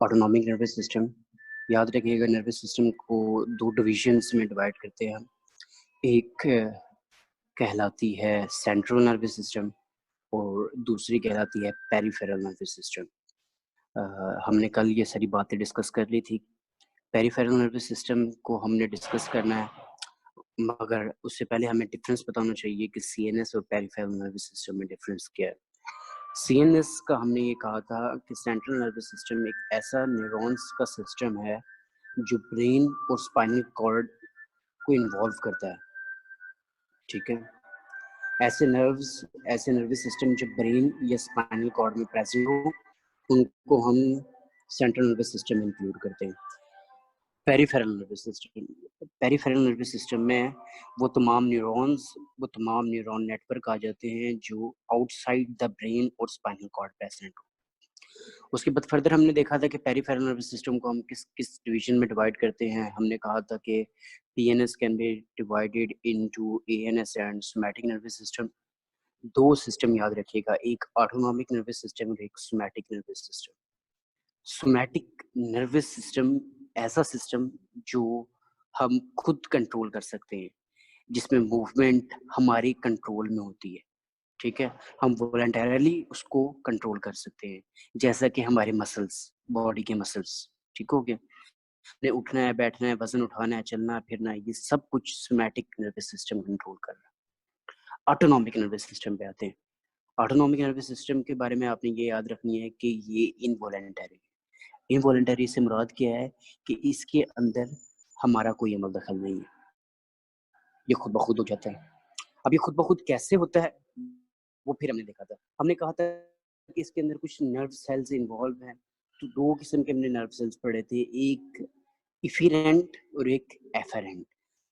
Autonomic nervous system. याद रखिएगा, nervous system को दो डिविजन्स में डिवाइड करते हैं हम। एक कहलाती है सेंट्रल नर्वस सिस्टम और दूसरी कहलाती है पेरिफेरल नर्वस सिस्टम। हमने कल ये सारी बातें डिस्कस कर ली थी। पेरिफेरल नर्वस सिस्टम को हमने डिस्कस करना है, मगर उससे पहले हमें डिफरेंस पता होना चाहिए कि सीएनएस और पेरिफेरल नर्वस सिस्टम में डिफरेंस क्या है। सीएनएस का हमने ये कहा था कि सेंट्रल नर्वस सिस्टम एक ऐसा न्यूरॉन्स का सिस्टम है जो ब्रेन और स्पाइनल कॉर्ड को इन्वॉल्व करता है। ठीक है, ऐसे नर्वस सिस्टम जो ब्रेन या स्पाइनल कॉर्ड में प्रेजेंट हो, उनको हम सेंट्रल नर्वस सिस्टम में इंक्लूड करते हैं। पेरिफेरल नर्वस सिस्टम में वो तमाम न्यूरॉन नेटवर्क आ जाते हैं जो आउटसाइड द ब्रेन और स्पाइनल कॉर्ड प्रेजेंट हो। उसके बाद फर्दर हमने देखा था कि पेरिफेरल नर्वस सिस्टम को हम किस किस डिवीजन में डिवाइड करते हैं। हमने कहा था कि PNS can be divided into ANS and somatic nervous system. दो सिस्टम याद रखिएगा, एक ऑटोनॉमिक नर्वस सिस्टम और एक somatic nervous system. Somatic nervous system ऐसा सिस्टम जो हम खुद कंट्रोल कर सकते हैं, जिसमें मूवमेंट हमारे कंट्रोल में होती है। ठीक है, हम वॉलंटरली उसको कंट्रोल कर सकते हैं, जैसा कि हमारे मसल्स, बॉडी के मसल्स। ठीक हो गया, ने उठना है, बैठना है, वजन उठाना है, चलना फिरना है, ये सब कुछ सोमैटिक नर्वस सिस्टम कंट्रोल कर रहा है। ऑटोनॉमिक नर्वस सिस्टम पे आते हैं। ऑटोनॉमिक नर्वस सिस्टम के बारे में आपने ये याद रखनी है कि ये इनवॉलंटरी है। इनवॉलंटरी से मुराद क्या है कि इसके अंदर हमारा कोई अमल दखल नहीं है, ये खुद ब खुद हो जाता है। अब ये खुद ब खुद कैसे होता है वो फिर हमने देखा था। हमने कहा था कि इसके अंदर कुछ नर्व सेल्स इन्वॉल्व हैं। तो दो किस्म के हमने नर्व सेल्स पढ़े थे, एक इफिरेंट और एक एफेरेंट।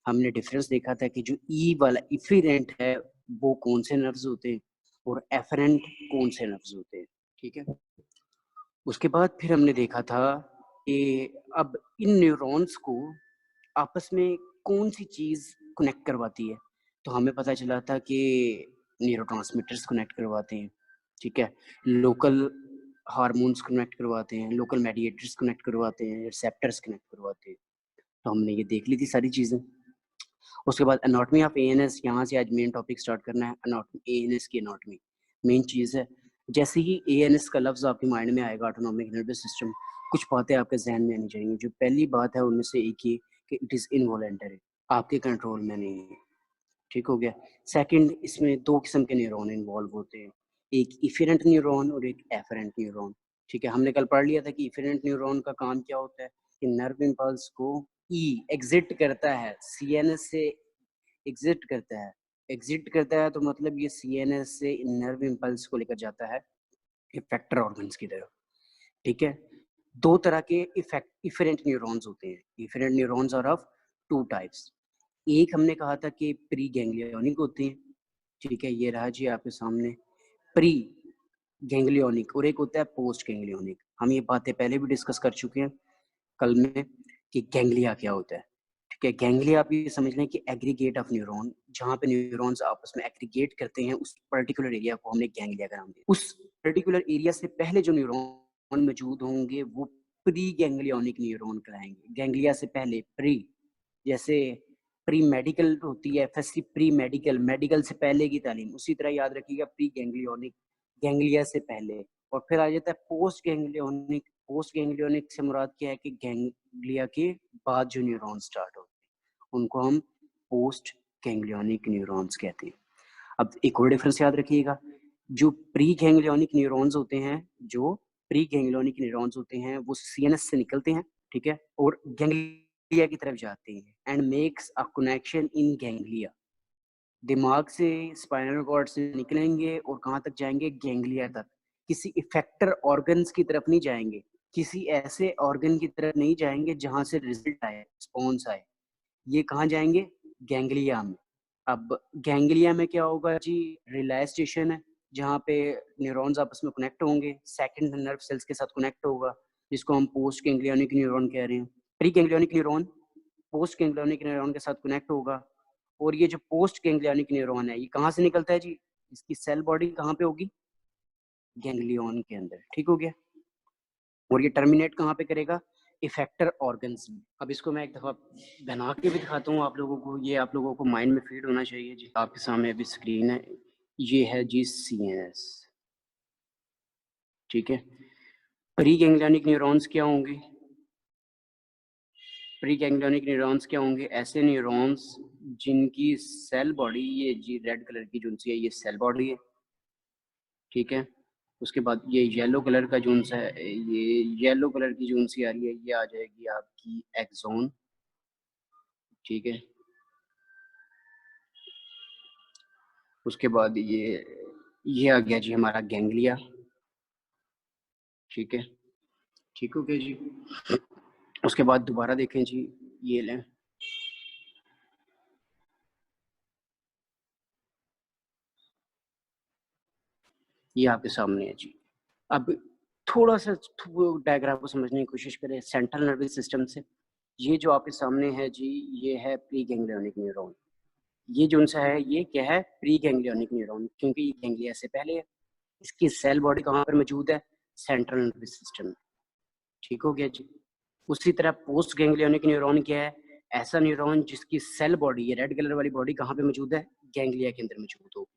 हमने डिफरेंस देखा था कि जो ई वाला इफिरेंट है वो कौन से नर्व्स होते हैं और एफेरेंट कौन से नर्व्स होते हैं। ठीक है, उसके बाद फिर हमने देखा था कि अब इन न्यूरॉन्स को आपस में कौन सी चीज कनेक्ट करवाती है। तो हमें पता चला था कि न्यूरोट्रांसमीटर्स कनेक्ट करवाते हैं। ठीक है, लोकल हार्मोन्स कनेक्ट करवाते हैं, लोकल मेडिएटर्स कनेक्ट करवाते हैं, रिसेप्टर्स कनेक्ट करवाते हैं। तो हमने ये देख ली थी सारी चीजें। उसके बाद एनाटॉमी ऑफ एएनएस, यहाँ से आज मेन टॉपिक स्टार्ट करना है। एनाटॉमी, एएनएस की एनाटॉमी मेन चीज है। जैसे ही एएनएस का लफ्ज आपके माइंड में आएगा, ऑटोनॉमिक नर्वस सिस्टम, कुछ बातें आपके जहन में आनी चाहिए। जो पहली बात है उनमें से एक ही कि इट इज इनवॉलंटरी, आपके कंट्रोल में नहीं है। ठीक हो गया। सेकंड, इसमें दो किस्म के न्यूरॉन इन्वॉल्व होते हैं, एक इफेरेंट न्यूरॉन और एक एफरेंट न्यूरॉन। ठीक है, हमने कल पढ़ लिया था कि इफेरेंट न्यूरॉन का काम क्या होता है कि नर्व इम्पल्स को ई एग्जिट करता है, सीएनएस से एग्जिट करता है। एग्जिट करता है तो मतलब ये सीएनएस से नर्व इम्पल्स को लेकर जाता है इफेक्टर ऑर्गन्स की तरफ। ठीक है, दो तरह के इफेरेंट न्यूरॉन्स होते हैं। Efferent neurons are of two types. एक हमने कहा था कि प्री गैंग्लियोनिक होते हैं। ठीक है, ये रहा जी आपके सामने प्री गैंग्लियोनिक, और एक होता है पोस्ट गैंग्लियोनिक। हम ये बातें पहले भी डिस्कस कर चुके हैं कल में कि गैंग्लिया क्या होता है। ठीक है, गैंग्लिया आप ये समझ लें कि एग्रीगेट ऑफ न्यूरॉन, जहाँ पे न्यूरॉन्स आपस में एग्रीगेट करते हैं, उस पर्टिकुलर एरिया को हमने गैंग्लिया का नाम दिया। उस पर्टिकुलर एरिया से पहले जो न्यूरॉन मौजूद होंगे वो प्री गैंग्लियोनिक न्यूरॉन कहलाएंगे। गैंग्लिया से पहले प्री, जैसे प्री मेडिकल होती है, फर्स्टली प्री मेडिकल, मेडिकल से पहले की तालीम, उसी तरह याद रखिएगा प्री गैंग्लियोनिक, गैंग्लिया से पहले। और फिर आ जाता है पोस्ट गैंग्लियोनिक। पोस्ट गैंग्लियोनिक से मुराद क्या है कि गैंग्लिया के बाद जो न्यूरॉन स्टार्ट होते हैं उनको हम पोस्ट गैंग्लियोनिक न्यूरॉन्स कहते हैं। अब एक और डिफरेंस याद रखिएगा, जो प्री गैंग्लियोनिक न्यूरॉन्स होते हैं, जो प्री गैंग्लियोनिक न्यूरॉन्स होते हैं वो सीएनएस से निकलते हैं। ठीक है, और गैंग्लिया की तरफ जाते हैं and makes a connection in ganglia. दिमाग से, स्पाइनल कॉर्ड से निकलेंगे और कहाँ तक जाएंगे, गैंग्लिया तक। किसी इफेक्टर ऑर्गन्स की तरफ नहीं जाएंगे, किसी ऐसे ऑर्गन की तरफ नहीं जाएंगे जहां से रिजल्ट आए, रिस्पॉन्स आए। ये कहाँ जाएंगे, गैंग्लिया में। अब गैंग्लिया में क्या होगा जी, रिले स्टेशन है जहाँ पे न्यूरॉन्स आपस में कनेक्ट होंगे, सेकंड नर्व सेल्स के साथ कनेक्ट होगा, जिसको हम पोस्ट गैंग्लियोनिक न्यूरॉन कह रहे हैं। Pre ganglionic neuron post ganglionic neuron के साथ कनेक्ट होगा। और ये जो पोस्ट गैंग्लियोनिक न्यूरॉन है ये कहाँ से निकलता है जी, इसकी सेल बॉडी कहाँ पे होगी, गैंग्लियन के अंदर। ठीक हो गया। और ये टर्मिनेट कहाँ पे करेगा? इफेक्टर ऑर्गन्स में। अब इसको मैं एक दफ़ा बना के भी दिखाता हूँ आप लोगों को, ये आप लोगों को माइंड में फीड होना चाहिए जी। आपके सामने अभी स्क्रीन है, ये है जी सीएनएस, ठीक है। प्री गैंग्लियनिक न्यूरॉन्स क्या होंगे? प्री गैंग्लियनिक न्यूरॉन्स क्या होंगे? ऐसे न्यूरॉन्स जिनकी सेल बॉडी, ये जी रेड कलर की जो सी है ये सेल बॉडी है, ठीक है। उसके बाद ये येलो कलर का जोन सा है, ये येलो कलर की जोन सी आ रही है, ये आ जाएगी आपकी एक्सोन, ठीक है। उसके बाद ये आ गया जी हमारा गैंग्लिया, ठीक है। ठीक हो गया जी। उसके बाद दोबारा देखें जी, ये लें, ये आपके सामने है जी। अब थोड़ा सा डायग्राम को समझने की कोशिश करें सेंट्रल नर्वस सिस्टम से। ये जो आपके सामने है जी, ये है प्री गैंग्लियोनिक न्यूरॉन। ये जो सा है ये क्या है? प्री गैंग्लियोनिक न्यूरॉन, क्योंकि ये गैंग्लिया से पहले है। इसकी सेल बॉडी कहाँ पर मौजूद है? सेंट्रल नर्वस सिस्टम में, ठीक हो गया जी। उसी तरह पोस्ट गैंग्लियोनिक न्यूरॉन क्या है? ऐसा न्यूरॉन जिसकी सेल बॉडी, ये रेड कलर वाली बॉडी कहाँ पे मौजूद है? गैंग्लिया के अंदर मौजूद होगी।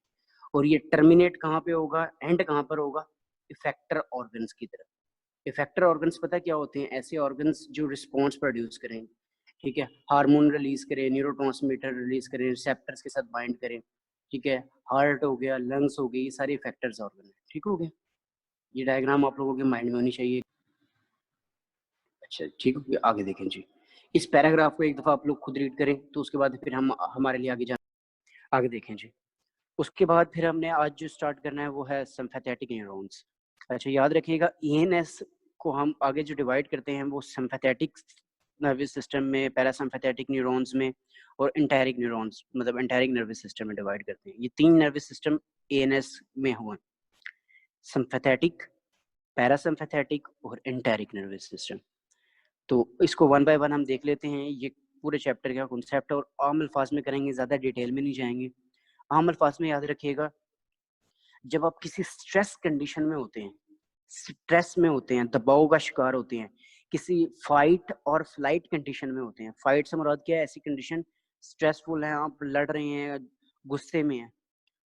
और ये टर्मिनेट कहाँ पे होगा? एंड कहाँ पर होगा? इफेक्टर ऑर्गन्स की तरफ। इफेक्टर ऑर्गन्स पता क्या होते हैं? ऐसे ऑर्गन्स जो रिस्पॉन्स प्रोड्यूस करें, ठीक है, हार्मोन रिलीज करें, न्यूरोट्रांसमीटर रिलीज करें, रिसेप्टर्स के साथ बाइंड करें, ठीक है। हार्ट हो गया, लंग्स हो गई, ये सारे इफेक्टर्स ऑर्गन है, ठीक हो गया। ये डायग्राम आप लोगों के माइंड में होनी चाहिए। अच्छा, ठीक है, आगे देखें जी। इस पैराग्राफ को एक दफ़ा आप लोग खुद रीड करें, तो उसके बाद फिर हम हमारे लिए आगे आगे देखें जी। उसके बाद फिर हमने आज जो स्टार्ट करना है वो है सिम्पैथेटिक न्यूरॉन्स। अच्छा, याद रखिएगा ईएनएस को हम आगे जो डिवाइड करते हैं वो सिम्पैथेटिक नर्वस सिस्टम में, पैरासिम्पैथेटिक न्यूरॉन्स में और एंटेरिक न्यूरॉन्स, मतलब एंटेरिक नर्वस सिस्टम में डिवाइड करते हैं। ये 3 नर्वस सिस्टम एएनएस में हुए, सिम्पैथेटिक, पैरासिम्पैथेटिक और एंटेरिक नर्वस सिस्टम। तो इसको वन बाय वन हम देख लेते हैं। ये पूरे चैप्टर का कॉन्सेप्ट और आम अल्फाज में करेंगे, ज़्यादा डिटेल में नहीं जाएंगे। आम अल्फाज में याद रखिएगा, जब आप किसी स्ट्रेस कंडीशन में होते हैं, स्ट्रेस में होते हैं, दबाव का शिकार होते हैं, किसी फाइट और फ्लाइट कंडीशन में होते हैं। फाइट से मुराद क्या है? ऐसी कंडीशन स्ट्रेसफुल है, आप लड़ रहे हैं, गुस्से में हैं।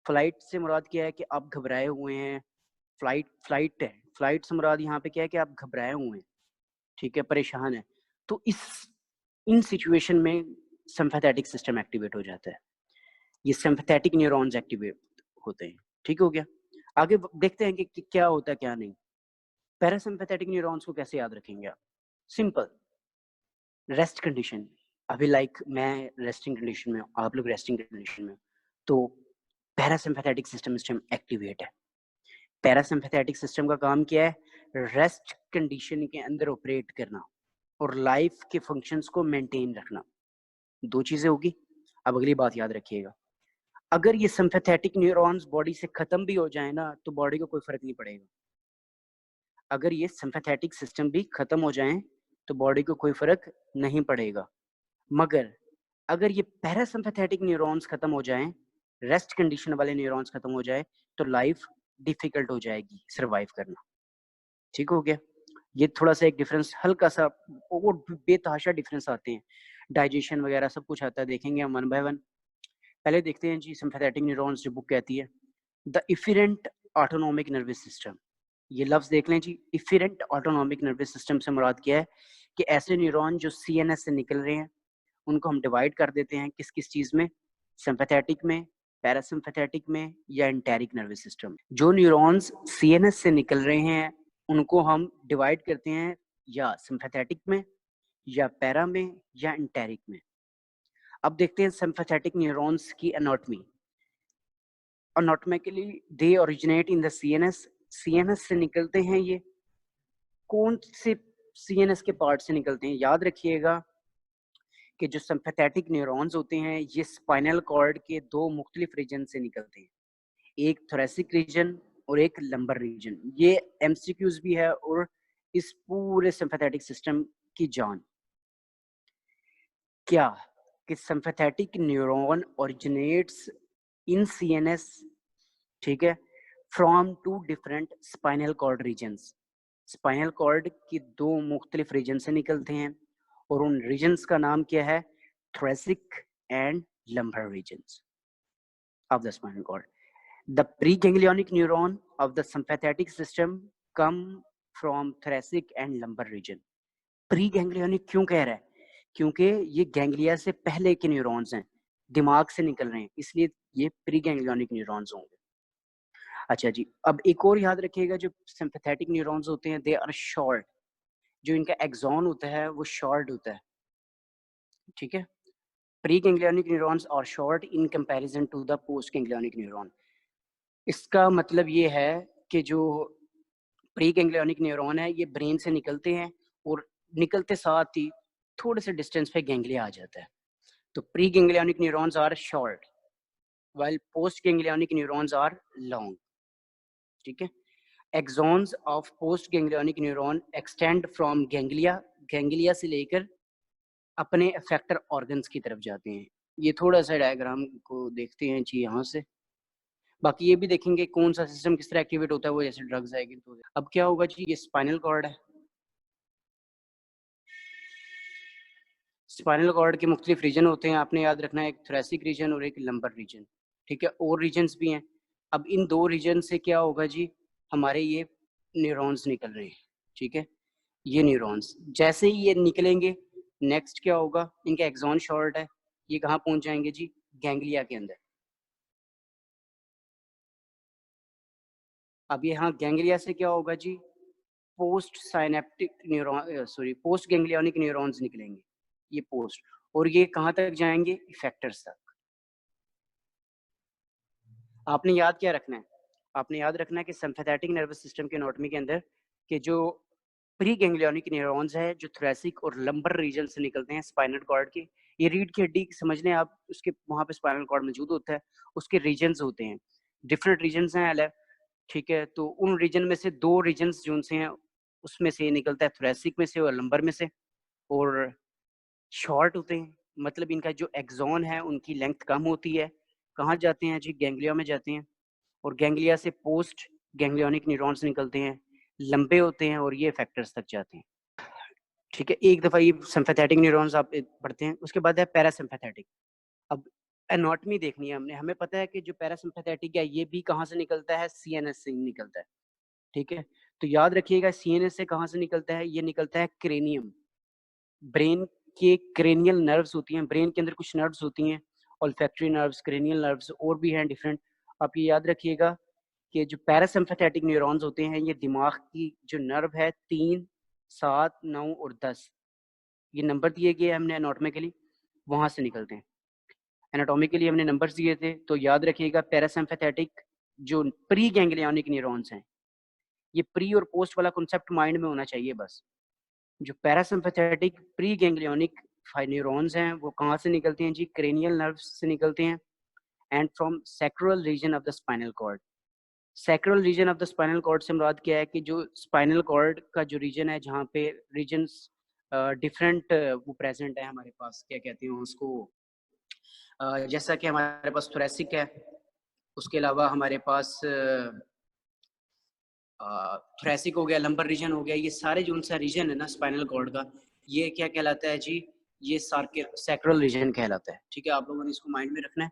फ्लाइट से मुराद क्या है? कि आप घबराए हुए हैं, फ्लाइट है। फ्लाइट से मुराद यहाँ पे क्या है? कि आप घबराए हुए हैं, ठीक है, परेशान है। तो इन सिचुएशन में सिम्पैथेटिक सिस्टम एक्टिवेट हो जाता है, ये सिम्पैथेटिक न्यूरॉन्स एक्टिवेट होते हैं, ठीक हो गया। आगे देखते हैं कि क्या होता है क्या नहीं। पैरासिम्पैथेटिक न्यूरॉन्स को कैसे याद रखेंगे आप? Simple, rest condition. अभी लाइक मैं रेस्टिंग कंडीशन में हूँ, आप लोग रेस्टिंग कंडीशन में हो, तो पैरासिम्पैथेटिक सिस्टम इस टाइम एक्टिवेट है। पैरासिम्पैथेटिक सिस्टम का काम क्या है? रेस्ट कंडीशन के अंदर ऑपरेट करना और लाइफ के फंक्शंस को मेंटेन रखना। 2 चीजें होगी। अब अगली बात याद रखिएगा, अगर ये सिम्पैथेटिक न्यूरॉन्स बॉडी से खत्म भी हो जाए ना, तो बॉडी को कोई फर्क नहीं पड़ेगा। अगर ये सिम्पैथेटिक सिस्टम भी खत्म हो जाए तो बॉडी को कोई फर्क नहीं पड़ेगा। मगर अगर ये पैरासिम्पैथेटिक न्यूरॉन्स खत्म हो जाएं, रेस्ट कंडीशन वाले न्यूरॉन्स खत्म हो जाए, तो लाइफ डिफिकल्ट हो जाएगी सरवाइव करना, ठीक हो गया। ये थोड़ा सा एक डिफरेंस, हल्का सा, वो बेतहाशा डिफरेंस आते हैं, डाइजेशन वगैरह सब कुछ आता है, देखेंगे हम वन बाय वन। पहले देखते हैं जी सिम्पैथेटिक न्यूरॉन्स जो बुक कहती है, the efferent autonomic nervous system. ये लफ्ज देख लें जी, इफेरेंट ऑटोनॉमिक नर्वस सिस्टम से मुराद क्या है? कि ऐसे न्यूरॉन जो सीएनएस से निकल रहे हैं, उनको हम डिवाइड कर देते हैं किस किस चीज में? सिम्पैथेटिक में, पैरासिम्पैथेटिक में या एंटेरिक नर्वस सिस्टम। जो न्यूरॉन्स सीएनएस से निकल रहे हैं उनको हम डिवाइड करते हैं या सिम्पैथेटिक में, या पैरा में, या एंटेरिक में। अब देखते हैं सिम्पैथेटिक न्यूरॉन्स की anatomy. Anatomically they originate in the CNS. CNS से निकलते हैं ये, कौन से सीएनएस के पार्ट से निकलते हैं? याद रखिएगा कि जो सिम्पैथेटिक न्यूरॉन्स होते हैं ये स्पाइनल कॉर्ड के 2 मुख्तलिफ रीजन से निकलते हैं, एक थोरेसिक रीजन और एक लंबर रीजन। ये एमसीक्यूज भी है और इस पूरे सिम्पैथेटिक सिस्टम की जान क्या कि sympathetic neuron originates in CNS, ठीक है, from 2 different spinal cord regions. Spinal cord की 2 मुख्तलिफ रीजन से निकलते हैं और उन रीजन्स का नाम क्या है? thoracic and lumbar regions of the spinal cord. The preganglionic neuron of the sympathetic system come from thoracic and lumbar region. प्रीगैंग्लियोनिक क्यों कह रहा है? क्योंकि ये गैंग्लिया से पहले के न्यूरॉन्स हैं, दिमाग से निकल रहे हैं, इसलिए ये प्रीगैंग्लियोनिक न्यूरॉन्स होंगे। अच्छा जी, अब एक और याद रखिएगा, जो सिंपैथेटिक न्यूरॉन्स होते हैं दे आर शॉर्ट, जो इनका एक्सॉन होता है वो शॉर्ट होता है, ठीक है? Preganglionic neurons are short in comparison to the postganglionic neuron. इसका मतलब ये है कि जो प्रीगैंग्लियोनिक न्यूरॉन है ये ब्रेन से निकलते हैं और निकलते साथ ही थोड़े से डिस्टेंस पे गैंग्लिया आ जाता है। तो preganglionic neurons are short while postganglionic neurons are long. ठीक है? Axons of postganglionic neuron extend from ganglia से लेकर अपने effector organs की तरफ जाते हैं। ये थोड़ा सा डायग्राम को देखते हैं जी यहाँ से। बाकी ये भी देखेंगे कौन सा सिस्टम किस तरह एक्टिवेट होता है, वो जैसे ड्रग्स आएगी तो। अब क्या होगा जी, ये स्पाइनल कॉर्ड है। स्पाइनल कॉर्ड के मुख्तलिफ रीजन होते हैं, आपने याद रखना है, एक थोरेसिक रीजन और एक लंबर रीजन, ठीक है? और रीजन्स भी हैं। अब इन 2 रीजन से क्या होगा जी, हमारे ये न्यूरॉन्स निकल रहे हैं, ठीक है? ये न्यूरॉन्स जैसे ही ये निकलेंगे, नेक्स्ट क्या होगा, इनका एक्सॉन शॉर्ट है, ये कहाँ पहुंच जाएंगे जी? गैंग्लिया के अंदर। अब यहाँ गैंग्लिया से क्या होगा जी, post synaptic neuron, sorry, post ganglionic neurons निकलेंगे, ये पोस्ट, और ये कहाँ तक जाएंगे? इफेक्टर्स तक। आपने याद क्या रखना है? आपने याद रखना है कि सिम्पैथेटिक नर्वस सिस्टम के एनाटॉमी के अंदर कि जो प्री गैंग्लियोनिक न्यूरॉन्स है जो थोरेसिक और लंबर रीजन से निकलते हैं स्पाइनल कॉर्ड के, ये रीढ़ की हड्डी समझ लें आप, उसके वहाँ पे स्पाइनल कॉर्ड मौजूद होता है, उसके रीजन्स होते हैं, डिफरेंट रीजन्स हैं अलग, ठीक है? तो उन रीजन में से 2 रीजन्स जो से हैं उसमें से निकलता है, थोरेसिक में से और लंबर में से, और शॉर्ट होते हैं, मतलब इनका जो एक्सॉन है उनकी लेंथ कम होती है। कहाँ जाते हैं जी? गैंग्लिया में जाते हैं, और गैंग्लिया से पोस्ट गैंग्लियोनिक न्यूरॉन्स निकलते हैं, लंबे होते हैं और ये इफेक्टर्स तक जाते हैं, ठीक है? एक दफ़ा ये सिम्पैथेटिक न्यूरॉन्स आप पढ़ते हैं, उसके बाद है पैरासिम्पैथेटिक। अब एनाटॉमी देखनी है हमने, हमें पता है कि जो पैरासिम्पैथेटिक है ये भी कहाँ से निकलता है? सीएनएस से निकलता है, ठीक है? तो याद रखिएगा सीएनएस से कहाँ से निकलता है? ये निकलता है क्रेनियम, ब्रेन के क्रेनियल नर्व्स होती हैं, ब्रेन के अंदर कुछ नर्व्स होती हैं, ऑल्फैक्टरी नर्व्स, क्रेनियल नर्व्स और भी हैं डिफरेंट। आप ये याद रखिएगा कि जो पैरासिम्पैथेटिक न्यूरॉन्स होते हैं ये दिमाग की जो नर्व है 3, 7, 9 और 10, ये नंबर दिए गए हमने एनाटॉमिकली, वहाँ से निकलते हैं। एनाटॉमिकली हमने नंबर्स दिए थे, तो याद रखिएगा पैरासिम्पैथेटिक जो प्री गैंग्लियोनिक न्यूरॉन्स हैं, ये प्री और पोस्ट वाला कॉन्सेप्ट माइंड में होना चाहिए बस। जो पैरासिम्पैथेटिक प्री गैंग्लियोनिक न्यूरॉन्स हैं वो कहाँ से निकलते हैं जी? क्रेनियल नर्व से निकलते हैं, and from sacral region of the spinal cord. Sacral region of the spinal cord से मुराद क्या है कि जो स्पाइनल कॉर्ड का जो रीजन है जहाँ पे रीजन्स डिफरेंट वो प्रेजेंट है हमारे पास, क्या कहते हैं उसको, जैसा कि हमारे पास थोरेसिक है, उसके अलावा हमारे पास थोरेसिक हो गया, लंबर रीजन हो गया, ये सारे जो उनसा रीजन है ना स्पाइनल कॉर्ड का, ये क्या कहलाता है जी? ये सैक्रल रीजन कहलाता है, ठीक है? आप लोगों ने इसको माइंड में रखना है।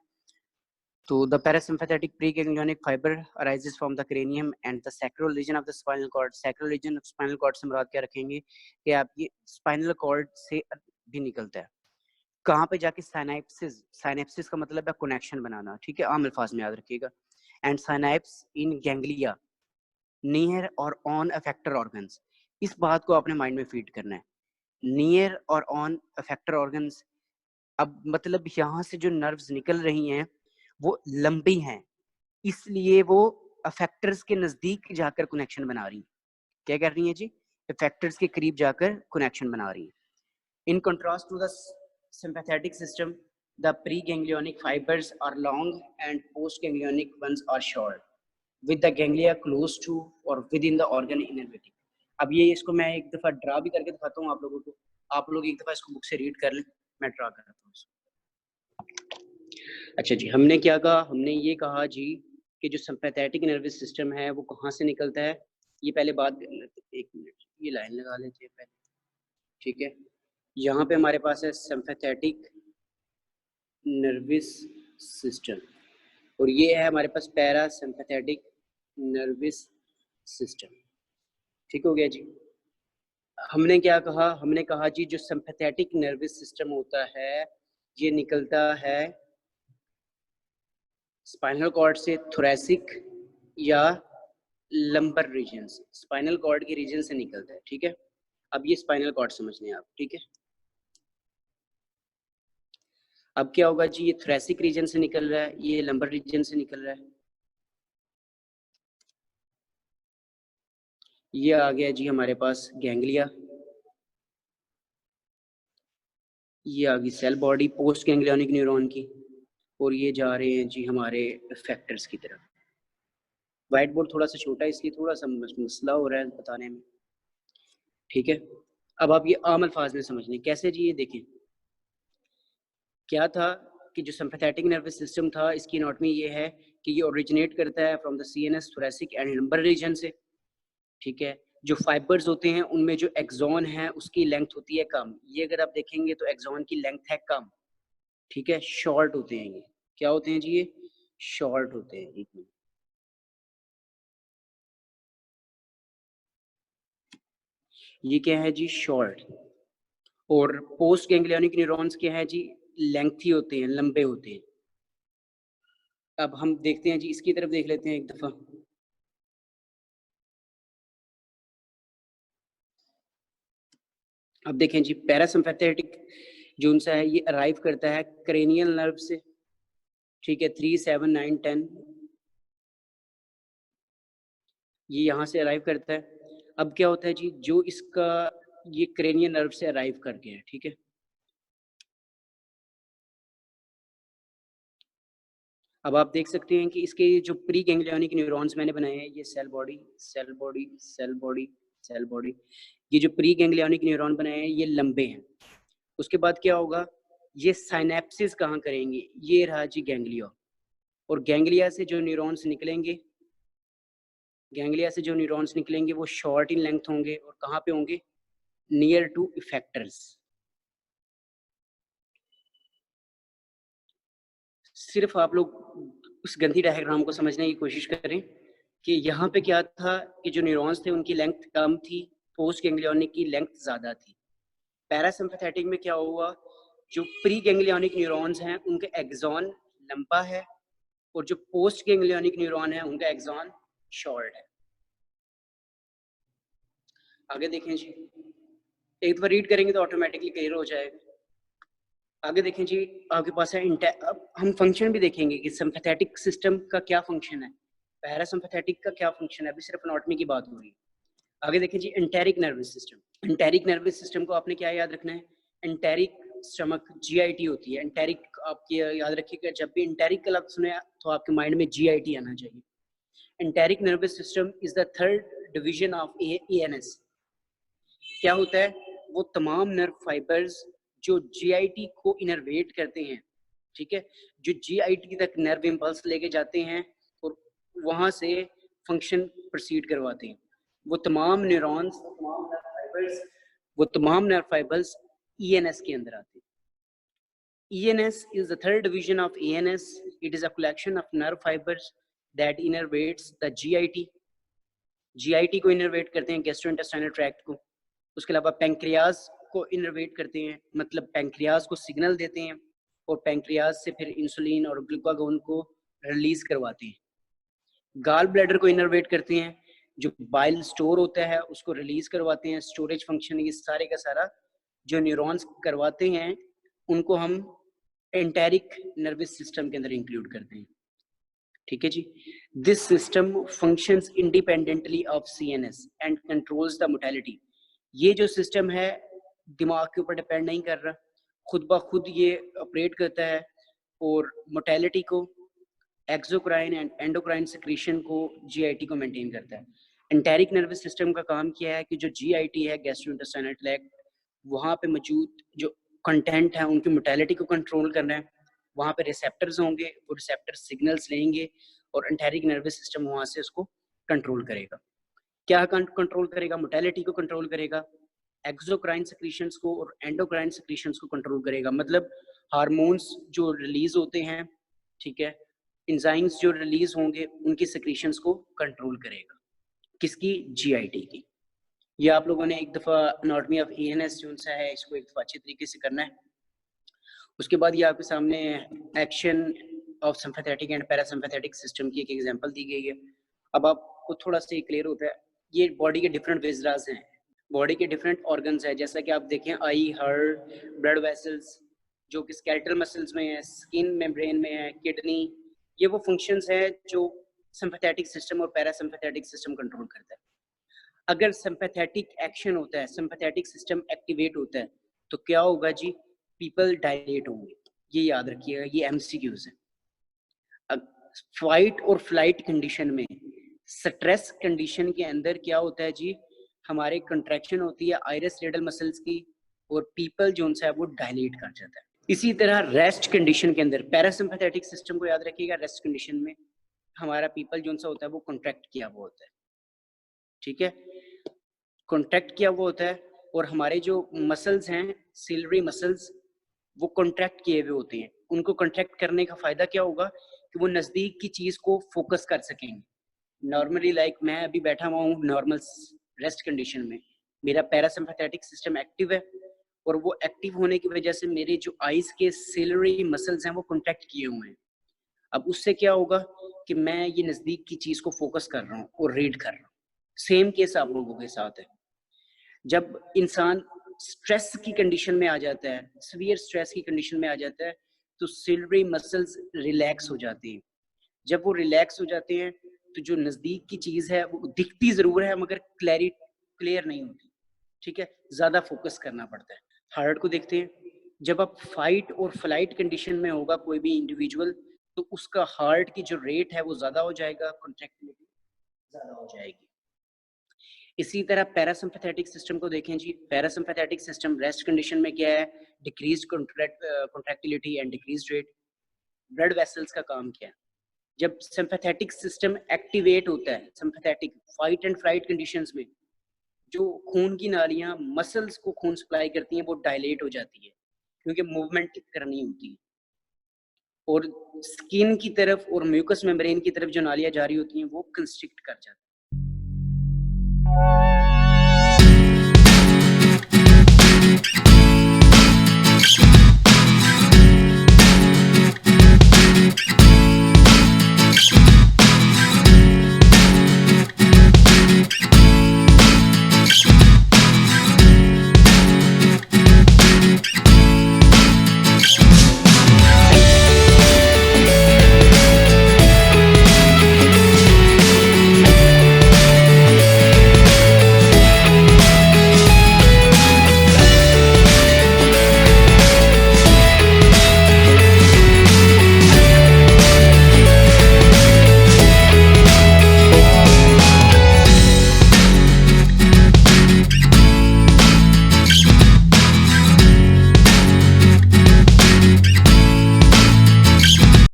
तो the parasympathetic preganglionic fiber arises from the cranium and the sacral region of the spinal cord. Sacral region of spinal cord से मुराद क्या रखेंगे कि आप ये स्पाइनल कॉर्ड से भी निकलता है, कहाँ पे जाके? साइनेप्सिस। साइनेप्सिस का मतलब है कनेक्शन बनाना, ठीक है? आम अल्फाज में याद रखिएगा। And synapse in ganglia near और ऑन अफेक्टर ऑर्गन्स, इस बात को आपने माइंड में फीड करना है, नियर और ऑन अफेक्टर ऑर्गन्स। अब मतलब यहाँ से जो नर्व्स निकल रही हैं वो लंबी हैं, इसलिए वो अफेक्टर्स के नजदीक जाकर कनेक्शन बना रही हैं। क्या कर रही हैं जी? अफेक्टर्स के करीब जाकर कनेक्शन बना रही हैं। In contrast to the sympathetic system, the preganglionic fibers are long and postganglionic ones are short, with the ganglia close to or within the organ innervating. अब ये इसको मैं एक दफा ड्रा भी करके दिखाता हूँ आप लोगों को, आप लोग एक दफा इसको बुक से रीड कर लें, मैं ड्रा करता हूँ इसको। अच्छा जी, हमने क्या कहा? हमने ये कहा जी कि जो सिम्पैथेटिक नर्वस सिस्टम है वो कहाँ से निकलता है? ये पहले बात कर लेते हैं, 1 मिनट ये लाइन लगा लेते हैं पहले, ठीक है। यहाँ पे हमारे पास है सिम्पैथेटिक नर्वस सिस्टम और ये है हमारे पास पैरासिम्पैथेटिक नर्वस सिस्टम, ठीक हो गया जी। हमने क्या कहा, हमने कहा जी जो सिम्पैथेटिक नर्वस सिस्टम होता है ये निकलता है स्पाइनल कॉर्ड से, थोरैसिक या लंबर रीजन से, स्पाइनल कॉर्ड के रीजन से निकलता है, ठीक है। अब ये स्पाइनल कॉर्ड समझने आप, ठीक है। अब क्या होगा जी, ये थोरैसिक रीजन से निकल रहा है, ये लंबर रीजन से निकल रहा है। ये आ गया जी हमारे पास गैंग्लिया, ये आ गई cell body post ganglionic neuron की, और ये जा रहे हैं जी हमारे फैक्टर्स की तरफ। व्हाइट बोर्ड थोड़ा सा छोटा है इसलिए थोड़ा सा मसला हो रहा है बताने में, ठीक है। अब आप ये आम अल्फाज में समझने कैसे जी, ये देखें क्या था कि जो सिम्पैथेटिक नर्वस सिस्टम था इसकी एनाटॉमी ये है कि ये ओरिजिनेट करता है from the CNS, thoracic and lumbar region से, ठीक है। जो फाइबर्स होते हैं उनमें जो एक्सॉन है उसकी लेंथ होती है कम, ये अगर आप देखेंगे तो एक्सॉन की लेंथ है कम, ठीक है, शॉर्ट होते हैं। ये क्या होते हैं जी, ये शॉर्ट होते हैं। एक मिनट, ये क्या है जी, शॉर्ट। और पोस्ट गैंग्लियोनिक न्यूरॉन्स क्या है जी, लेंथी होते हैं, लंबे होते हैं। अब हम देखते हैं जी, इसकी तरफ देख लेते हैं एक दफा। अब देखें जी, पैरासिम्पैथेटिक जो उनसा है ये अराइव करता है क्रेनियल नर्व से, ठीक है, 3, 7, 9, 10 ये यहाँ से अराइव करता है। अब क्या होता है जी, जो इसका ये क्रेनियल नर्व से अराइव कर गया है, ठीक है। अब आप देख सकते हैं कि इसके जो प्री गैंग्लियोनिक न्यूरॉन्स मैंने बनाए हैं, ये cell body, cell body, cell body, cell body, ये जो प्री गैंग्लियोनिक न्यूरॉन बनाए हैं ये लंबे हैं। उसके बाद क्या होगा, ये साइनेप्सिस कहाँ करेंगे, ये रहा जी गैंग्लिया, और गैंग्लिया से जो न्यूरॉन्स निकलेंगे, गैंग्लिया से जो न्यूरॉन्स निकलेंगे वो शॉर्ट इन लेंथ होंगे और कहाँ पे होंगे, नियर टू इफेक्टर्स। सिर्फ आप लोग उस गंदी डायग्राम को समझने की कोशिश करें कि यहाँ पे क्या था कि जो न्यूरॉन्स थे उनकी लेंथ कम थी, पोस्ट गैंग्लियोनिक की लेंथ ज्यादा थी। पैरासिम्पैथेटिक में क्या हुआ, जो प्री गैंग्लियोनिक न्यूरॉन्स हैं उनके एक्सॉन लंबा है और जो पोस्ट गैंग्लियोनिक न्यूरॉन है उनका एक्सॉन शॉर्ट है। आगे देखें जी, एक बार रीड करेंगे तो ऑटोमेटिकली क्लियर हो जाएगा। आगे देखें जी, आपके पास है अब हम फंक्शन भी देखेंगे कि सिम्पैथेटिक सिस्टम का क्या फंक्शन है, पैरासिम्पैथेटिक का क्या फंक्शन है, अभी सिर्फ एनाटॉमी की बात हो रही है। आगे देखें जी, enteric nervous system. Enteric nervous system को आपने क्या याद रखना है, एंटेरिक स्टमक जीआईटी होती है। एंटेरिक आप याद रखिएगा, जब भी एंटेरिक का लफ्ज सुने तो आपके माइंड में जीआईटी आना चाहिए। Enteric nervous system is the third division of ANS. क्या होता है, वो तमाम नर्व फाइबर्स जो जीआईटी को इनर्वेट करते हैं, ठीक है, जो जीआईटी तक नर्व इंपल्स लेके जाते हैं और वहां से फंक्शन प्रोसीड करवाते हैं, वो तमाम न्यूरॉन्स, वो तमाम नर्व फाइबर्स ईएनएस के अंदर आते हैं। ENS is the third division of ANS. It is a collection of nerve fibers that innervates the GIT. GIT को इनर्वेट करते हैं, गैस्ट्रोइंटेस्टाइनल ट्रैक्ट को। उसके अलावा पैंक्रियाज को इनर्वेट करते हैं, मतलब पैंक्रियाज को सिग्नल देते हैं और पैंक्रियाज से फिर इंसुलिन और ग्लूकागोन को रिलीज करवाते हैं। गाल ब्लैडर को इनर्वेट करते हैं, जो बाइल स्टोर होता है उसको रिलीज करवाते हैं, स्टोरेज फंक्शन। ये सारे का सारा जो न्यूरॉन्स करवाते हैं उनको हम एंटेरिक नर्वस सिस्टम के अंदर इंक्लूड करते हैं, ठीक है जी। This system functions independently of CNS and controls the motility. ये जो सिस्टम है दिमाग के ऊपर डिपेंड नहीं कर रहा, खुद ब खुद ये ऑपरेट करता है और मोटेलिटी को, एक्सोक्राइन एंड एंडोक्राइन सिक्रीशन को, जीआईटी को मेंटेन करता है। एंटेरिक नर्वस सिस्टम का काम क्या है कि जो जीआईटी है, गैस्ट्रोइंटेस्टाइनल ट्रैक्ट, वहाँ पे मौजूद जो कंटेंट है उनकी मोटेलिटी को कंट्रोल करना है। वहाँ पे रिसेप्टर्स होंगे, वो रिसेप्टर सिग्नल्स लेंगे और एंटेरिक नर्वस सिस्टम वहाँ से उसको कंट्रोल करेगा। क्या कंट्रोल करेगा? मोटेलिटी को कंट्रोल करेगा, एक्सोक्राइन सेक्रीशंस को और एंडोक्राइन सेक्रीशंस को कंट्रोल करेगा, मतलब हार्मोन्स जो रिलीज होते हैं, ठीक है, एंजाइम्स जो रिलीज होंगे उनकी सेक्रीशंस को कंट्रोल करेगा। किसकी? जीआईटी की। ये आप लोगों ने एक दफ़ा एनाटॉमी ऑफ एएनएस जो सा है इसको एक दफ़ा अच्छे तरीके से करना है। उसके बाद ये आपके सामने action of sympathetic and parasympathetic system की एक एग्जांपल दी गई है। अब आपको थोड़ा सा क्लियर होता है, ये बॉडी के डिफरेंट विजरास हैं, बॉडी के डिफरेंट ऑर्गन्स हैं, जैसा कि आप देखें आई, हार्ट, ब्लड वेसल्स जो कि स्केलेटल मसल्स में है, स्किन मेम्ब्रेन में है, किडनी, ये वो फंक्शंस हैं जो सिम्पैथेटिक सिस्टम और पैरासिम्पैथेटिक सिस्टम कंट्रोल करता है। अगर सिम्पैथेटिक एक्शन होता है, सिम्पैथेटिक सिस्टम एक्टिवेट होता है, तो क्या होगा जी? पीपल डायलेट होंगे। ये याद रखिएगा, ये एमसीक्यूज है। फाइट और फ्लाइट कंडीशन में, स्ट्रेस कंडीशन के अंदर क्या होता है जी? हमारे कंट्रैक्शन होती है आइरिस रेडल मसल्स की और पीपल जो है वो डायलेट कर जाता है। इसी तरह रेस्ट कंडीशन के अंदर पैरासिम्पैथेटिक सिस्टम को याद रखिएगा, रेस्ट कंडीशन में हमारा पीपल जो सा होता है वो कॉन्ट्रैक्ट किया हुआ होता है, ठीक है, कॉन्ट्रैक्ट किया हुआ होता है, और हमारे जो मसल्स हैं, सिलरी मसल्स, वो कॉन्ट्रैक्ट किए हुए होते हैं। उनको कॉन्ट्रैक्ट करने का फायदा क्या होगा कि वो नजदीक की चीज को फोकस कर सकेंगे। नॉर्मली लाइक मैं अभी बैठा हुआ हूँ नॉर्मल रेस्ट कंडीशन में, मेरा पैरासिम्पैथेटिक सिस्टम एक्टिव है और वो एक्टिव होने की वजह से मेरे जो आईज के सिलरी मसल्स हैं वो कॉन्ट्रैक्ट किए हुए हैं। अब उससे क्या होगा कि मैं ये नजदीक की चीज को फोकस कर रहा हूँ और रीड कर रहा हूँ। सेम केस आप लोगों के साथ है। जब इंसान स्ट्रेस की कंडीशन में आ जाता है, सीवियर स्ट्रेस की कंडीशन में आ जाता है, तो सिलरी मसल्स रिलैक्स हो जाती हैं। जब वो रिलैक्स हो जाते हैं तो जो नजदीक की चीज है वो दिखती जरूर है मगर क्लियर नहीं होती, ठीक है, ज्यादा फोकस करना पड़ता है। हार्ट को देखते हैं, जब आप फाइट और फ्लाइट कंडीशन में होगा कोई भी इंडिविजुअल, तो उसका हार्ट की जो रेट है वो ज्यादा हो जाएगा, कॉन्ट्रैक्टिलिटी ज्यादा हो जाएगी। इसी तरह पैरासिम्पैथेटिक सिस्टम को देखें जी, पैरासिम्पैथेटिक सिस्टम रेस्ट कंडीशन में क्या है? Decrease contractility and decrease rate. Blood vessels का काम क्या है? जब सिम्पैथेटिक सिस्टम एक्टिवेट होता है, sympathetic fight and flight conditions में, जो खून की नालियां मसल्स को खून सप्लाई करती हैं वो डायलेट हो जाती है क्योंकि मूवमेंट करनी होती है, और स्किन की तरफ और म्यूकस मेम्ब्रेन की तरफ जो नालियां जा रही होती हैं वो कंस्ट्रिक्ट कर जाती हैं।